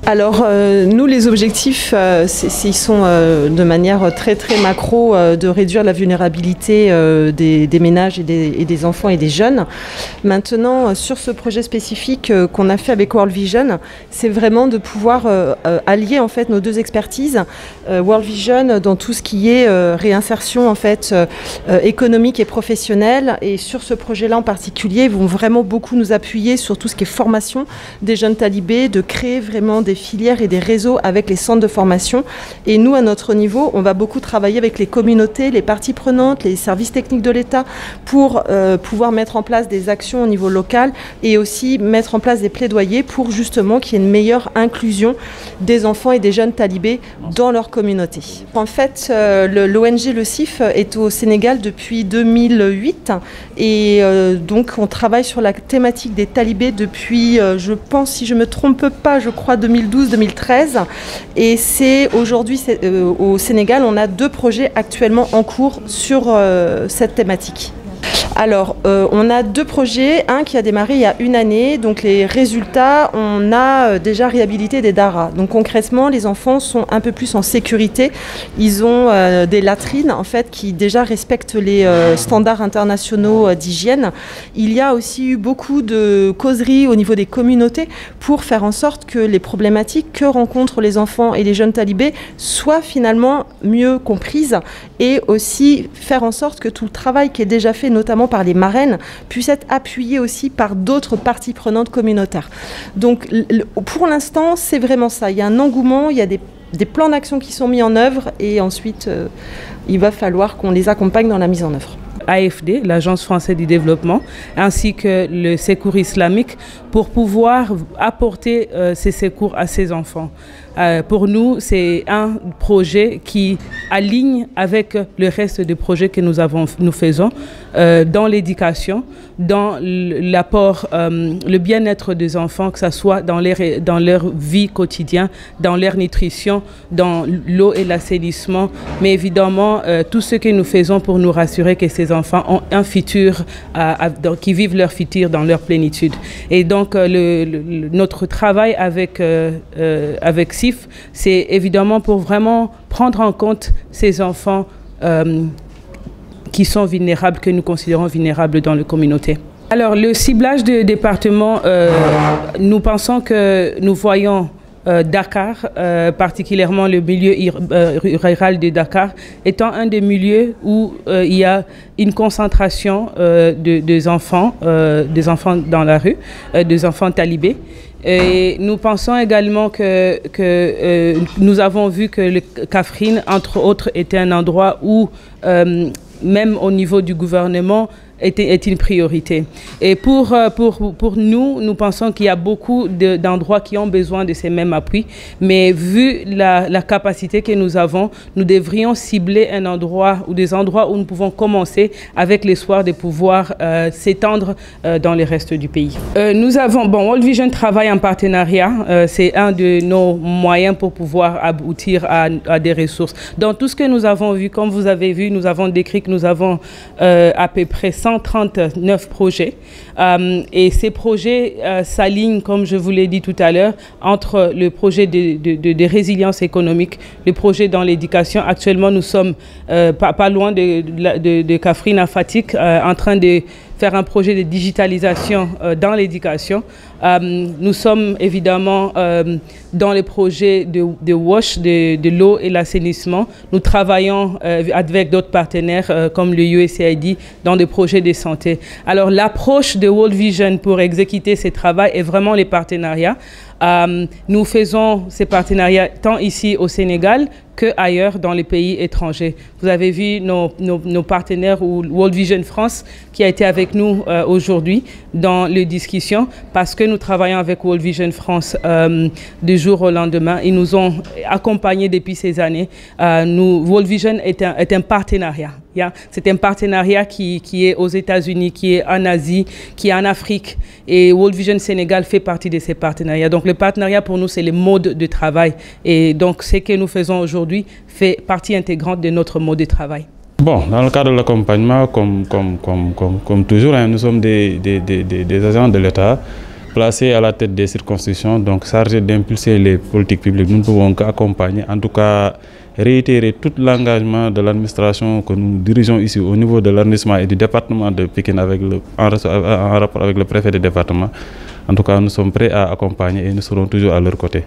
Alors, nous, les objectifs, ils sont de manière très macro de réduire la vulnérabilité des ménages et des enfants et des jeunes. Maintenant, sur ce projet spécifique qu'on a fait avec World Vision, c'est vraiment de pouvoir allier en fait nos deux expertises. World Vision dans tout ce qui est réinsertion en fait économique et professionnelle, et sur ce projet-là en particulier, ils vont vraiment beaucoup nous appuyer sur tout ce qui est formation des jeunes talibés, de créer vraiment des filières et des réseaux avec les centres de formation. Et nous, à notre niveau, on va beaucoup travailler avec les communautés, les parties prenantes, les services techniques de l'État pour pouvoir mettre en place des actions au niveau local et aussi mettre en place des plaidoyers pour justement qu'il y ait une meilleure inclusion des enfants et des jeunes talibés dans leur communauté. En fait, l'ONG Le CIF est au Sénégal depuis 2008 et donc on travaille sur la thématique des talibés depuis, je pense, si je ne me trompe pas, je crois 2012-2013, et c'est aujourd'hui au Sénégal, on a 2 projets actuellement en cours sur cette thématique. Alors, on a 2 projets, un qui a démarré il y a 1 année, donc les résultats, on a déjà réhabilité des daras. Donc concrètement, les enfants sont un peu plus en sécurité. Ils ont des latrines en fait qui déjà respectent les standards internationaux d'hygiène. Il y a aussi eu beaucoup de causeries au niveau des communautés pour faire en sorte que les problématiques que rencontrent les enfants et les jeunes talibés soient finalement mieux comprises, et aussi faire en sorte que tout le travail qui est déjà fait, notamment par les marraines, puisse être appuyé aussi par d'autres parties prenantes communautaires. Donc pour l'instant, c'est vraiment ça. Il y a un engouement, il y a des plans d'action qui sont mis en œuvre, et ensuite, il va falloir qu'on les accompagne dans la mise en œuvre. AFD, l'Agence française du développement, ainsi que le secours islamique, pour pouvoir apporter ces secours à ces enfants. Pour nous, c'est un projet qui aligne avec le reste des projets que nous faisons dans l'éducation, dans l'apport, le bien-être des enfants, que ce soit dans leur vie quotidienne, dans leur nutrition, dans l'eau et l'assainissement, mais évidemment tout ce que nous faisons pour nous rassurer que ces enfants ont un futur, qui vivent leur futur dans leur plénitude. Et donc notre travail avec CIF, c'est évidemment pour vraiment prendre en compte ces enfants qui sont vulnérables, que nous considérons vulnérables dans la communauté. Alors le ciblage des départements, nous pensons que nous voyons Dakar, particulièrement le milieu rural de Dakar, étant un des milieux où il y a une concentration des enfants dans la rue, des enfants talibés. Et nous pensons également que nous avons vu que le Kaffrine, entre autres, était un endroit où, même au niveau du gouvernement, est une priorité. Et pour nous, nous pensons qu'il y a beaucoup d'endroits qui ont besoin de ces mêmes appuis, mais vu la capacité que nous avons, nous devrions cibler un endroit ou des endroits où nous pouvons commencer avec l'espoir de pouvoir s'étendre dans le reste du pays. World Vision travaille en partenariat, c'est un de nos moyens pour pouvoir aboutir à des ressources. Dans tout ce que nous avons vu, comme vous avez vu, nous avons décrit que nous avons à peu près 139 projets, et ces projets s'alignent, comme je vous l'ai dit tout à l'heure, entre le projet de résilience économique, le projet dans l'éducation. Actuellement, nous sommes pas loin de Kaffrine à Fatick, en train de faire un projet de digitalisation dans l'éducation. Nous sommes évidemment dans les projets de WASH, de l'eau et l'assainissement. Nous travaillons avec d'autres partenaires comme le USAID dans des projets de santé. Alors l'approche de World Vision pour exécuter ces travaux est vraiment les partenariats. Nous faisons ces partenariats tant ici au Sénégal qu'ailleurs dans les pays étrangers. Vous avez vu nos partenaires ou World Vision France qui a été avec nous aujourd'hui dans les discussions, parce que nous travaillons avec World Vision France du jour au lendemain. Ils nous ont accompagnés depuis ces années. World Vision est un partenariat. C'est un partenariat qui est aux États-Unis, qui est en Asie, qui est en Afrique. Et World Vision Sénégal fait partie de ces partenariats. Donc le partenariat pour nous, c'est le mode de travail. Et donc ce que nous faisons aujourd'hui fait partie intégrante de notre mode de travail. Bon, dans le cadre de l'accompagnement, comme toujours, nous sommes des agents de l'État. placés à la tête des circonscriptions, donc chargés d'impulser les politiques publiques, nous ne pouvons qu'accompagner, en tout cas réitérer tout l'engagement de l'administration que nous dirigeons ici au niveau de l'arrondissement et du département de Pikine en rapport avec le préfet du département. En tout cas, nous sommes prêts à accompagner et nous serons toujours à leur côté.